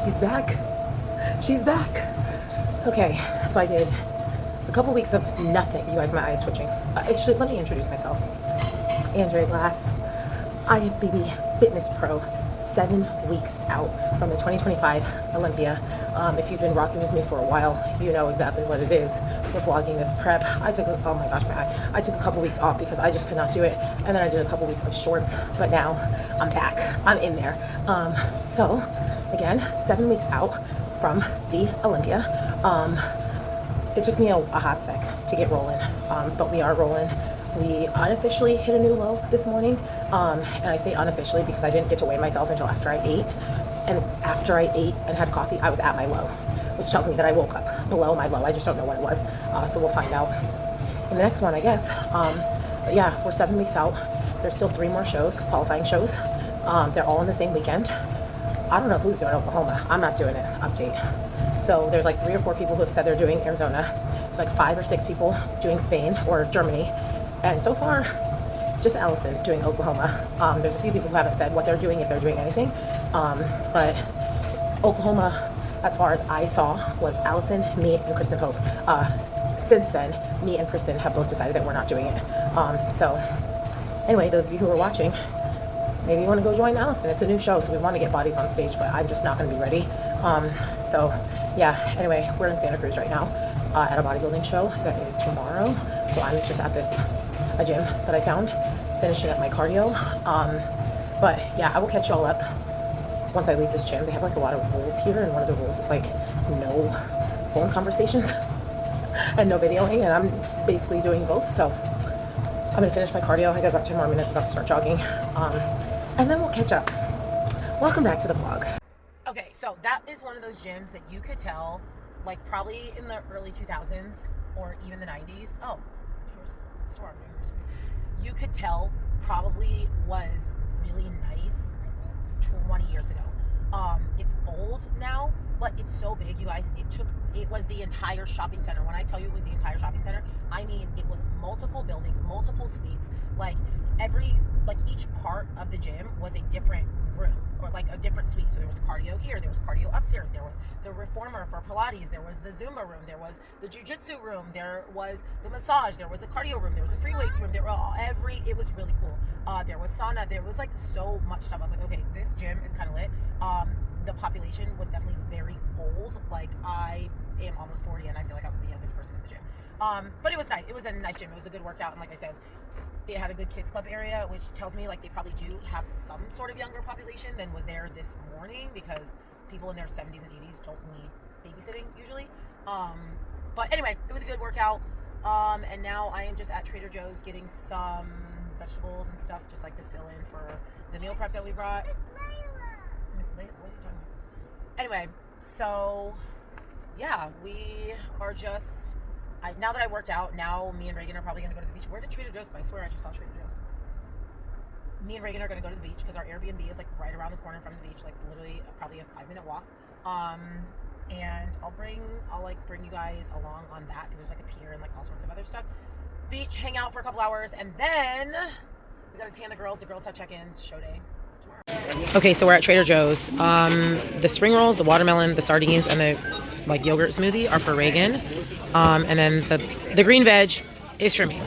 She's back. She's back. Okay, so I did a couple weeks of nothing. You guys, my eyes twitching. Actually, let me introduce myself. Andrea Glass. I am BB Fitness Pro, 7 weeks out from the 2025 Olympia. If you've been rocking with me for a while, you know exactly what it is. We're vlogging this prep. I took oh my gosh, my eye. I took a couple weeks off because I just could not do it. And then I did a couple weeks of shorts, but now I'm back. I'm in there. So again, 7 weeks out from the Olympia. It took me a hot sec to get rolling, but we are rolling. We unofficially hit a new low this morning, and I say unofficially because I didn't get to weigh myself until after I ate, and after I ate and had coffee, I was at my low, which tells me that I woke up below my low. I just don't know what it was, so we'll find out in the next one, I guess. But yeah, we're 7 weeks out. There's still 3 more shows, qualifying shows. They're all on the same weekend. I don't know who's doing Oklahoma. I'm not doing it. Update. So there's like 3 or 4 people who have said they're doing Arizona. There's like 5 or 6 people doing Spain or Germany. And so far, it's just Allison doing Oklahoma. There's a few people who haven't said what they're doing, if they're doing anything. But Oklahoma, as far as I saw, was Allison, me, and Kristen Hope. Since then, me and Kristen have both decided that we're not doing it. So anyway, those of you who are watching, maybe you want to go join Allison. It's a new show, so we want to get bodies on stage, but I'm just not going to be ready. So yeah, anyway, we're in Santa Cruz right now at a bodybuilding show that is tomorrow. So I'm just at a gym that I found, finishing up my cardio. But yeah, I will catch y'all up once I leave this gym. They have like a lot of rules here, and one of the rules is like no phone conversations and no videoing, and I'm basically doing both. So I'm gonna finish my cardio. I got about 10 more minutes, about to start jogging, and then we'll catch up. Welcome back to the vlog. Okay, so that is one of those gyms that you could tell, like probably in the early 2000s or even the 90s. Oh, here's Storm. You could tell probably was really nice 20 years ago. It's old now, but it's so big, you guys. It was the entire shopping center. When I tell you it was the entire shopping center, I mean it was multiple buildings, multiple suites. Like each part of the gym was a different room or like a different suite. So there was cardio here, there was cardio upstairs, there was the reformer for Pilates, there was the Zumba room, there was the jiu-jitsu room, there was the massage, there was the cardio room, there was the free weights room, there were it was really cool. There was sauna, there was like so much stuff. I was like, okay, this gym is kind of lit. The population was definitely very old. Like I am almost 40 and I feel like I was the youngest person in the gym. But it was nice. It was a nice gym. It was a good workout, and like I said, it had a good kids club area, which tells me like they probably do have some sort of younger population than was there this morning, because people in their 70s and 80s don't need babysitting usually. But anyway, it was a good workout. And now I am just at Trader Joe's getting some vegetables and stuff, just like to fill in for the meal prep that we brought. Miss Layla, what are you talking about? Anyway, so yeah, we are just. Now that I worked out, now me and Reagan are probably going to go to the beach. Where did Trader Joe's go? I swear I just saw Trader Joe's. Me and Reagan are going to go to the beach because our Airbnb is like right around the corner from the beach, like literally probably a 5-minute walk. And I'll bring you guys along on that because there's like a pier and like all sorts of other stuff. Beach, hang out for a couple hours, and then we got to tan the girls. The girls have check-ins, show day tomorrow. Okay, so we're at Trader Joe's. The spring rolls, the watermelon, the sardines, and the like yogurt smoothie are for Reagan. And then the green veg is for me.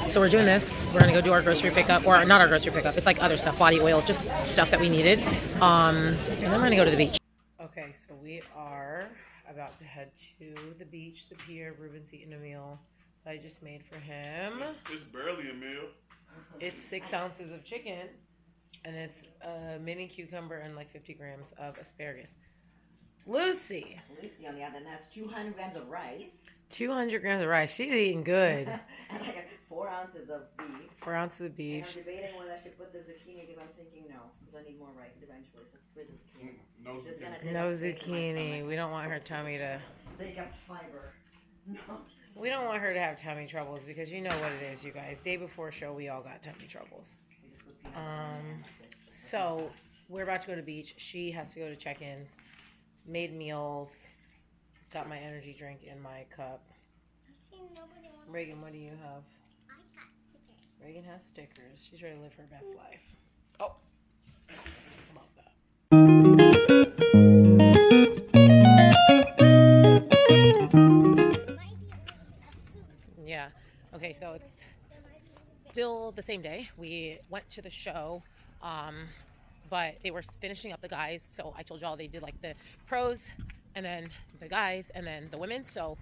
So we're doing this. We're gonna go do our grocery pickup, or not our grocery pickup. It's like other stuff, body oil, just stuff that we needed. And then we're gonna go to the beach. Okay, so we are about to head to the beach, the pier. Ruben's eating a meal that I just made for him. It's barely a meal. It's 6 ounces of chicken, and it's a mini cucumber and like 50 grams of asparagus. Lucy, on the other hand, has 200 grams of rice. 200 grams of rice. She's eating good. And like 4 ounces of beef. 4 ounces of beef. And I'm debating whether I should put the zucchini, because I'm thinking no, because I need more rice eventually. So split the zucchini. No zucchini. No zucchini. We don't want her tummy to. Take up fiber. No. We don't want her to have tummy troubles, because you know what it is, you guys. Day before show, we all got tummy troubles. So we're about to go to the beach. She has to go to check-ins. Made meals. Got my energy drink in my cup. Reagan, what do you have? I got stickers. Reagan has stickers. She's ready to live her best life. Oh, love that. same day. We went to the show, but they were finishing up the guys. So I told y'all they did like the pros and then the guys and then the women. So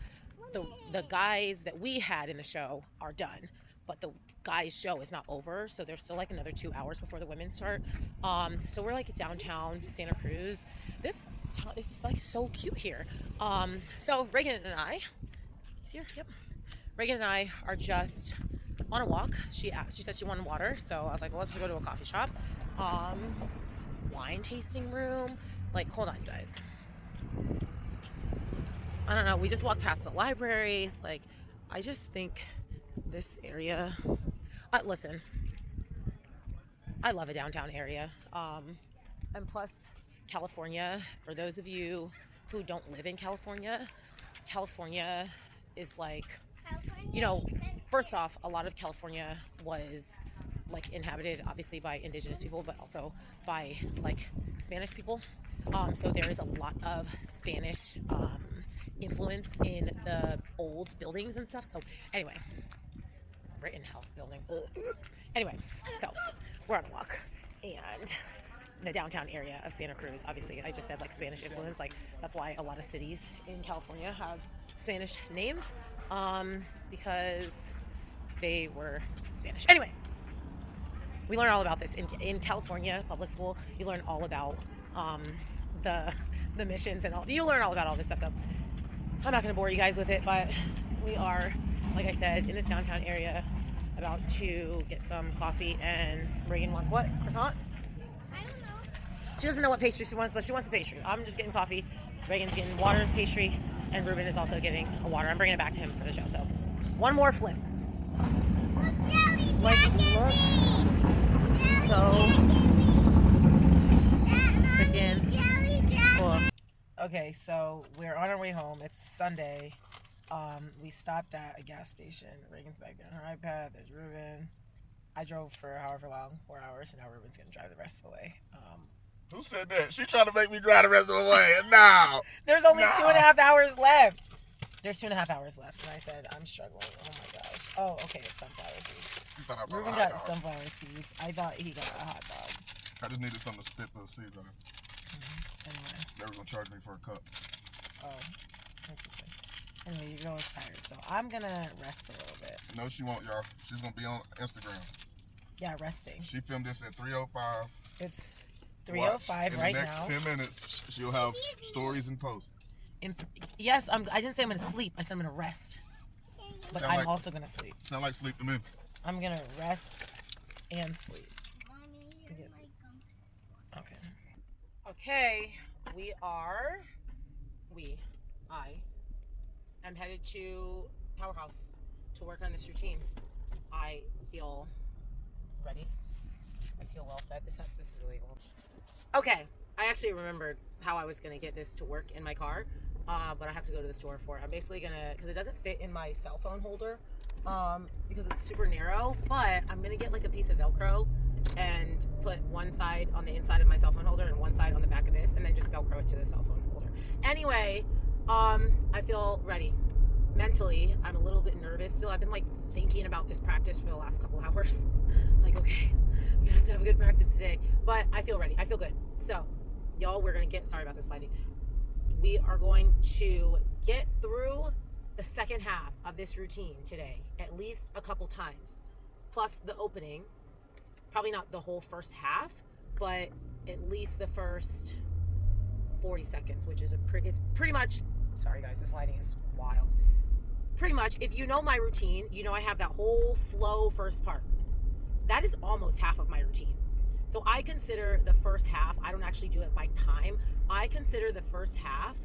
the guys that we had in the show are done, but the guys show is not over. So there's still like another 2 hours before the women start. So we're like downtown Santa Cruz. This town, it's like so cute here. So Reagan and I, she's here, yep. Reagan and I are just on a walk. She said she wanted water, so I was like, well, let's just go to a coffee shop. Wine tasting room. Like, hold on, you guys. I don't know. We just walked past the library. Like, I just think this area. Listen, I love a downtown area. And plus, California. For those of you who don't live in California, California is like, you know, first off, a lot of California was like inhabited obviously by indigenous people, but also by like Spanish people. So there is a lot of Spanish influence in the old buildings and stuff. So anyway, Rittenhouse building. Ugh. Anyway, so we're on a walk and the downtown area of Santa Cruz, obviously I just said like Spanish influence, like that's why a lot of cities in California have Spanish names, because they were Spanish. Anyway, we learn all about this in California public school. You learn all about the missions and all. You learn all about all this stuff. So I'm not going to bore you guys with it, but we are, like I said, in this downtown area, about to get some coffee. And Reagan wants what? Croissant? I don't know. She doesn't know what pastry she wants, but she wants a pastry. I'm just getting coffee. Reagan's getting water, pastry, and Ruben is also getting a water. I'm bringing it back to him for the show. So one more flip. Look, Jelly, Like, look. So freaking cool. Okay, so we're on our way home. It's Sunday. We stopped at a gas station. Reagan's back there on her iPad. There's Ruben. I drove for however long, 4 hours, and now Ruben's gonna drive the rest of the way. Who said that? She trying to make me drive the rest of the way. No. There's only No. 2.5 hours left. There's 2.5 hours left, and I said I'm struggling. Oh my gosh. Oh, okay, it's sunflower seeds. You thought I bought Ruben a got hot dog. sunflower seeds. I thought he got a hot dog. I just needed something to spit those seeds on. Anyway, They were gonna charge me for a cup. oh, interesting. Anyway, your girl is tired, so I'm gonna rest a little bit. No, she won't, y'all. She's gonna be on Instagram. Yeah, resting. She filmed this at 3:05. It's 3:05 In right the next now. 10 minutes, she'll have stories and posts. Yes, I didn't say I'm gonna sleep. I said I'm gonna rest, but Sound I'm like- also gonna sleep. Sound like sleep to me. I'm gonna rest and sleep. Mommy, Yes. like, Okay. Okay, I am headed to Powerhouse to work on this routine. I feel ready. I feel well fed. This is illegal. Okay, I actually remembered how I was gonna get this to work in my car, but I have to go to the store for it. I'm basically gonna, because it doesn't fit in my cell phone holder, because it's super narrow, but I'm gonna get like a piece of Velcro and put one side on the inside of my cell phone holder and one side on the back of this, and then just Velcro it to the cell phone holder. Anyway, I feel ready. Mentally, I'm a little bit nervous still. I've been like thinking about this practice for the last couple hours. Like, okay, I'm gonna have to have a good practice today, but I feel ready. I feel good. So, y'all, we're gonna sorry about this lighting. We are going to get through the second half of this routine today, at least a couple times, plus the opening. Probably not the whole first half, but at least the first 40 seconds, which is it's pretty much, sorry guys, this lighting is wild. Pretty much, if you know my routine, you know I have that whole slow first part. That is almost half of my routine. So I consider the first half, I don't actually do it by time, I consider the first half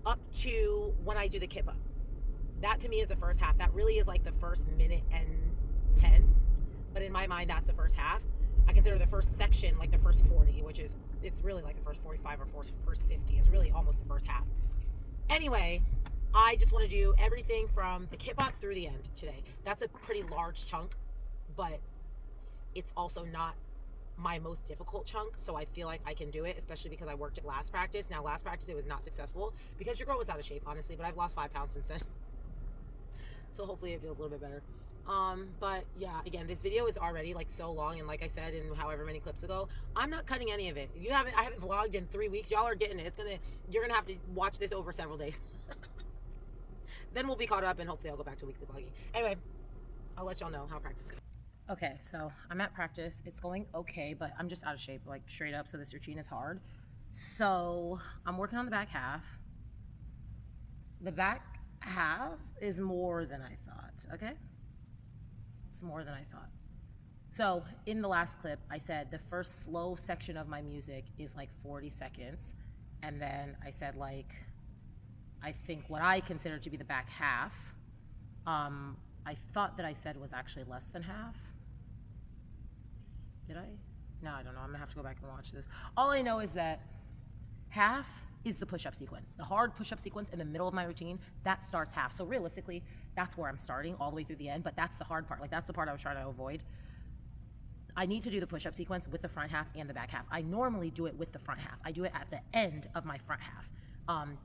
up to when I do the kip up. That to me is the first half. That really is like the first minute and 10. But in my mind, that's the first half. I consider the first section like the first 40, which is, it's really like the first 45 or first 50. It's really almost the first half. Anyway, I just want to do everything from the kip up through the end today. That's a pretty large chunk, but it's also not my most difficult chunk, so I feel like I can do it, especially because I worked at last practice. Now, last practice, it was not successful because your girl was out of shape, honestly, but I've lost 5 pounds since then. So hopefully it feels a little bit better. But yeah, again, this video is already like so long, and like I said in however many clips ago, I'm not cutting any of it. I haven't vlogged in 3 weeks. Y'all are getting it. You're gonna have to watch this over several days. Then we'll be caught up, and hopefully I'll go back to weekly vlogging. Anyway, I'll let y'all know how practice goes. Okay, so I'm at practice. It's going okay, but I'm just out of shape, like straight up. So this routine is hard. So I'm working on the back half. The back half is more than I thought, okay? It's more than I thought. So in the last clip, I said the first slow section of my music is like 40 seconds. And then I said like, I think what I consider to be the back half, I thought that I said was actually less than half. Did I? No, I don't know. I'm gonna have to go back and watch this. All I know is that half is the push-up sequence. The hard push-up sequence in the middle of my routine, that starts half. So realistically, that's where I'm starting all the way through the end, but that's the hard part. Like that's the part I was trying to avoid. I need to do the push-up sequence with the front half and the back half. I normally do it with the front half. I do it at the end of my front half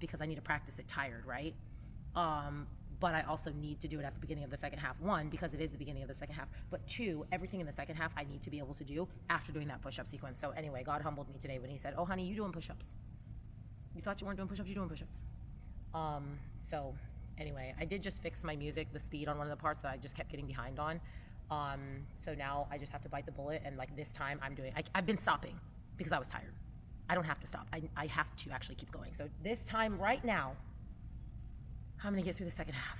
because I need to practice it tired, right? But I also need to do it at the beginning of the second half. One, because it is the beginning of the second half. But two, everything in the second half I need to be able to do after doing that push-up sequence. So anyway, God humbled me today when he said, oh, honey, you doing push-ups. You thought you weren't doing push-ups? You're doing push-ups. So anyway, I did just fix my music, the speed on one of the parts that I just kept getting behind on. So now I just have to bite the bullet. And like this time I've been stopping because I was tired. I don't have to stop. I have to actually keep going. So this time right now, I'm gonna get through the second half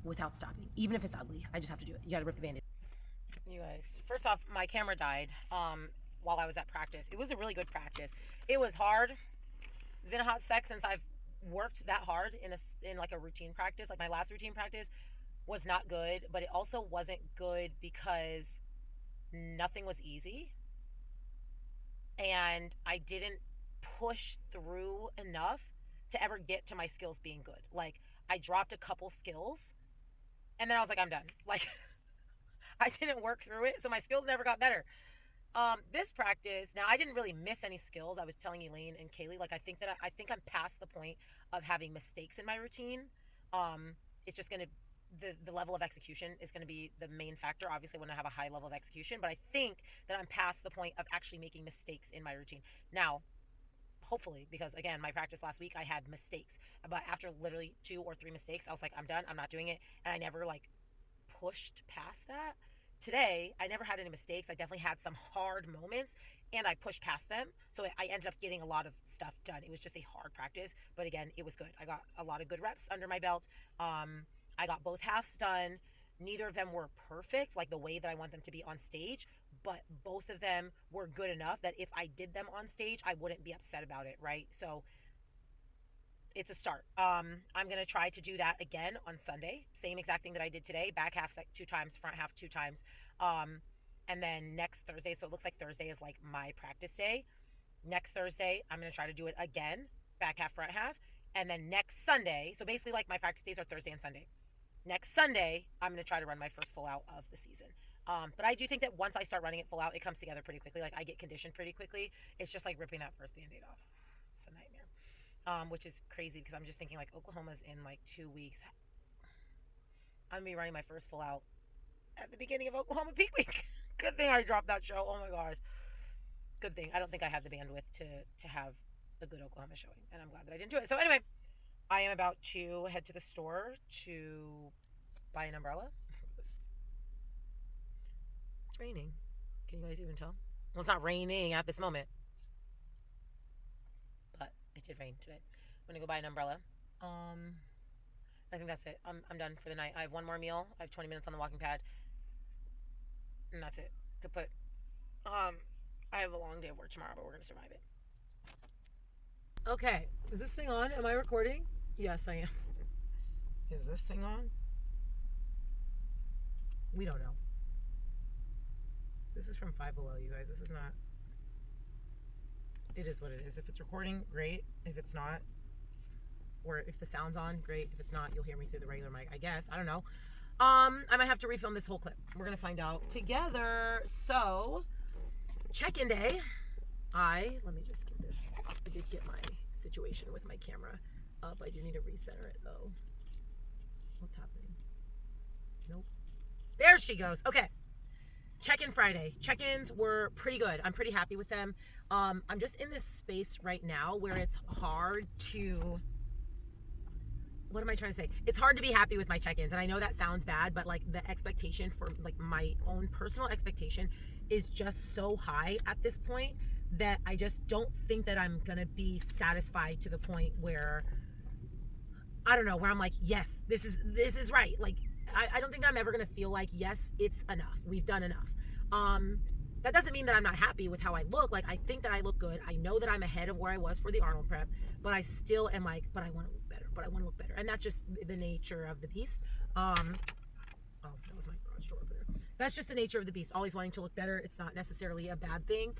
without stopping. Even if it's ugly, I just have to do it. You gotta rip the Band-Aid. You guys, first off, my camera died while I was at practice. It was a really good practice. It was hard. It's been a hot sec since I've worked that hard in like a routine practice. Like my last routine practice was not good, but it also wasn't good because nothing was easy. And I didn't push through enough to ever get to my skills being good. Like I dropped a couple skills and then I was like, I'm done. Like I didn't work through it. So my skills never got better. This practice, now I didn't really miss any skills. I was telling Elaine and Kaylee, like, I think I'm past the point of having mistakes in my routine. It's just going to, the level of execution is going to be the main factor. Obviously, when I have a high level of execution, but I think that I'm past the point of actually making mistakes in my routine. Now, hopefully, because again, my practice last week, I had mistakes, but after literally 2 or 3 mistakes, I was like, I'm done. I'm not doing it. And I never like pushed past that. Today, I never had any mistakes. I definitely had some hard moments and I pushed past them. So I ended up getting a lot of stuff done. It was just a hard practice, but again, it was good. I got a lot of good reps under my belt. I got both halves done. Neither of them were perfect, like the way that I want them to be on stage, but both of them were good enough that if I did them on stage, I wouldn't be upset about it, right? So it's a start. I'm going to try to do that again on Sunday. Same exact thing that I did today. Back half 2 times, front half 2 times. And then next Thursday, so it looks like Thursday is like my practice day. Next Thursday, I'm going to try to do it again. Back half, front half. And then next Sunday, so basically like my practice days are Thursday and Sunday. Next Sunday, I'm going to try to run my first full out of the season. But I do think that once I start running it full out, it comes together pretty quickly. Like I get conditioned pretty quickly. It's just like ripping that first Band-Aid off. It's a nightmare. Which is crazy because I'm just thinking like Oklahoma's in like 2 weeks. I'm going to be running my first full out at the beginning of Oklahoma Peak Week. Good thing I dropped that show. Oh my gosh. Good thing. I don't think I had the bandwidth to have a good Oklahoma showing. And I'm glad that I didn't do it. So anyway, I am about to head to the store to buy an umbrella. It's raining. Can you guys even tell? Well, it's not raining at this moment. But it did rain today. I'm going to go buy an umbrella. I think that's it. I'm done for the night. I have one more meal. I have 20 minutes on the walking pad. And that's it. I have a long day of work tomorrow, but we're going to survive it. Okay. Is this thing on? Am I recording? Yes, I am. Is this thing on? We don't know. This is from Five Below, you guys. This is not... It is what it is. If it's recording, great. If it's not, or if the sound's on, great. If it's not, you'll hear me through the regular mic, I guess. I don't know. I might have to refilm this whole clip. We're going to find out together. So, check-in day. Let me just get this. I did get my situation with my camera up. I do need to recenter it, though. What's happening? Nope. There she goes. Okay. Check-in Friday. Check-ins were pretty good. I'm pretty happy with them. I'm just in this space right now where it's hard to, what am I trying to say? It's hard to be happy with my check-ins. And I know that sounds bad, but like the expectation for like my own personal expectation is just so high at this point that I just don't think that I'm going to be satisfied to the point where, I don't know, where I'm like, yes, this is right. Like, I don't think I'm ever going to feel like, yes, it's enough. We've done enough. That doesn't mean that I'm not happy with how I look. Like, I think that I look good. I know that I'm ahead of where I was for the Arnold prep, but I still am like, but I want to look better, but I want to look better. And that's just the nature of the beast. Oh, that was my garage door over there. That's just the nature of the beast, always wanting to look better. It's not necessarily a bad thing.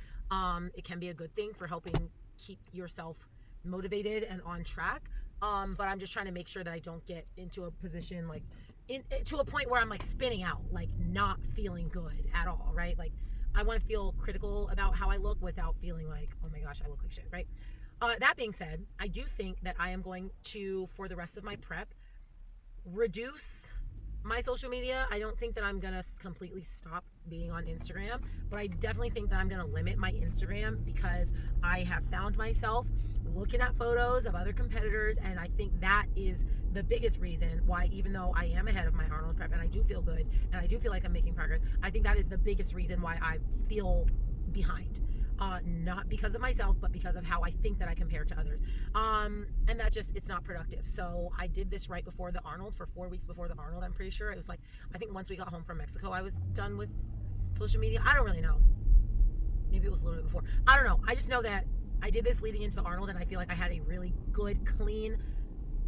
It can be a good thing for helping keep yourself motivated and on track. But I'm just trying to make sure that I don't get into a position like to a point where I'm like spinning out, like not feeling good at all, right? Like I want to feel critical about how I look without feeling like, oh my gosh, I look like shit, right? That being said, I do think that I am going to, for the rest of my prep, reduce my social media. I don't think that I'm gonna completely stop being on Instagram, but I definitely think that I'm gonna limit my Instagram because I have found myself looking at photos of other competitors, and I think that is the biggest reason why, even though I am ahead of my Arnold prep and I do feel good and I do feel like I'm making progress, I think that is the biggest reason why I feel behind. Not because of myself, but because of how I think that I compare to others. And that just, it's not productive. So I did this right before the Arnold, for 4 weeks before the Arnold, I'm pretty sure. It was like, I think once we got home from Mexico, I was done with social media. I don't really know. Maybe it was a little bit before. I don't know. I just know that I did this leading into the Arnold, and I feel like I had a really good, clean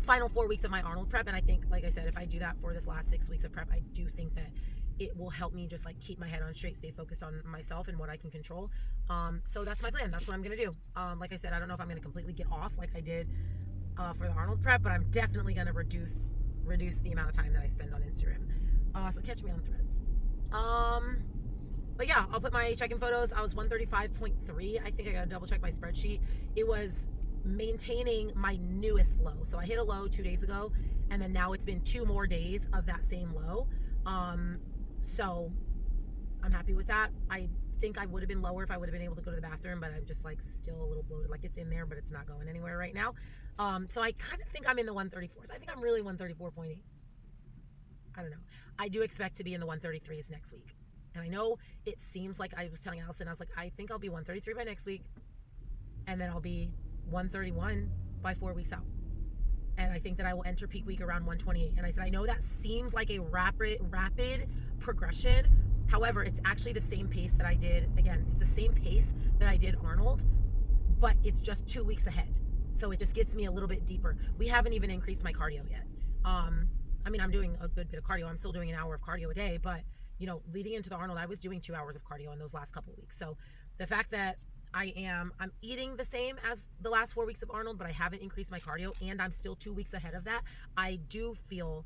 final 4 weeks of my Arnold prep. And I think, like I said, if I do that for this last 6 weeks of prep, I do think that it will help me just like keep my head on straight, stay focused on myself and what I can control. So that's my plan. That's what I'm going to do. Like I said, I don't know if I'm going to completely get off like I did for the Arnold prep, but I'm definitely going to reduce the amount of time that I spend on Instagram. So catch me on Threads. But yeah, I'll put my check-in photos. I was 135.3. I think I got to double check my spreadsheet. It was maintaining my newest low. So I hit a low 2 days ago, and then now it's been 2 more days of that same low. So I'm happy with that. I think I would have been lower if I would have been able to go to the bathroom, but I'm just like still a little bloated. Like it's in there, but it's not going anywhere right now. So I kind of think I'm in the 134s. I think I'm really 134.8. I don't know. I do expect to be in the 133s next week. And I know it seems like, I was telling Allison, I was like, I think I'll be 133 by next week. And then I'll be 131 by 4 weeks out. And I think that I will enter peak week around 128. And I said, I know that seems like a rapid progression. However, it's actually the same pace that I did. Again, it's the same pace that I did Arnold, but it's just 2 weeks ahead. So it just gets me a little bit deeper. We haven't even increased my cardio yet. I mean, I'm doing a good bit of cardio. I'm still doing an hour of cardio a day, but you know, leading into the Arnold, I was doing 2 hours of cardio in those last couple of weeks. So the fact that I'm eating the same as the last 4 weeks of Arnold, but I haven't increased my cardio, and I'm still 2 weeks ahead of that, I do feel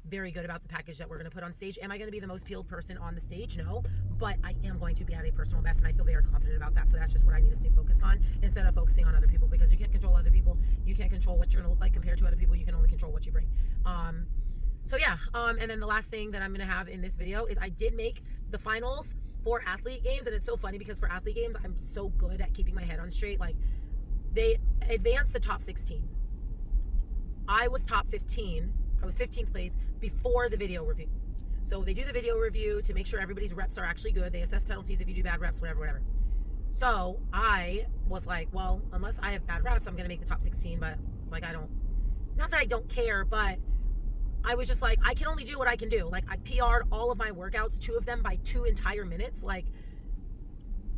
very good about the package that we're going to put on stage. Am I going to be the most peeled person on the stage? No, but I am going to be at a personal best, and I feel very confident about that. So that's just what I need to stay focused on instead of focusing on other people, because you can't control other people. You can't control what you're going to look like compared to other people. You can only control what you bring. So yeah, and then the last thing that I'm going to have in this video is I did make the finals for athlete games. And it's so funny because for athlete games, I'm so good at keeping my head on straight. Like, they advanced the top 16. I was top 15. I was 15th place before the video review. So they do the video review to make sure everybody's reps are actually good. They assess penalties if you do bad reps, whatever. So I was like, well, unless I have bad reps, I'm going to make the top 16. But like, not that I don't care, but I was just like, I can only do what I can do. Like, I PR'd all of my workouts, 2 of them by 2 entire minutes. Like,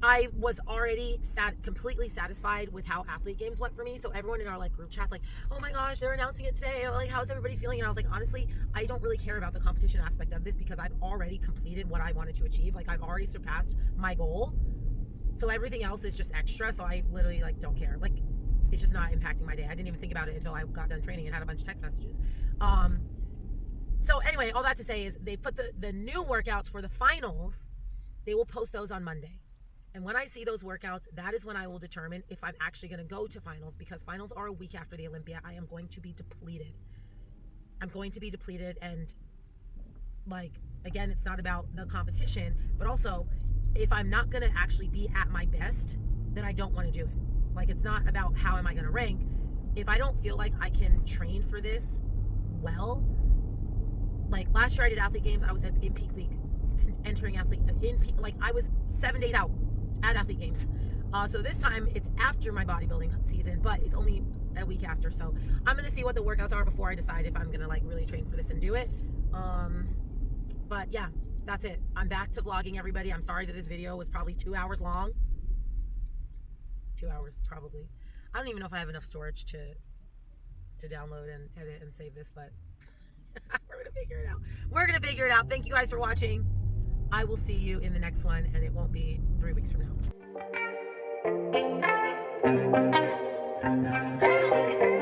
I was already completely satisfied with how athlete games went for me. So everyone in our like group chats, like, oh my gosh, they're announcing it today. Like, how's everybody feeling? And I was like, honestly, I don't really care about the competition aspect of this because I've already completed what I wanted to achieve. Like, I've already surpassed my goal. So everything else is just extra. So I literally like don't care. Like, it's just not impacting my day. I didn't even think about it until I got done training and had a bunch of text messages. So anyway, all that to say is they put the new workouts for the finals. They will post those on Monday. And when I see those workouts, that is when I will determine if I'm actually going to go to finals, because finals are a week after the Olympia. I am going to be depleted. I'm going to be depleted, and like, Again, it's not about the competition, but also if I'm not going to actually be at my best, then I don't want to do it. Like, it's not about how am I going to rank. If I don't feel like I can train for this well, like last year I did athlete games, I was in peak week, entering athlete in peak, like I was 7 days out at athlete games. So this time it's after my bodybuilding season, but it's only a week after. So I'm going to see what the workouts are before I decide if I'm going to like really train for this and do it. But yeah, that's it. I'm back to vlogging, everybody. I'm sorry that this video was probably 2 hours long. 2 hours probably. I don't even know if I have enough storage to download and edit and save this, but we're gonna figure it out. We're gonna figure it out. Thank you guys for watching. I will see you in the next one, and it won't be 3 weeks from now.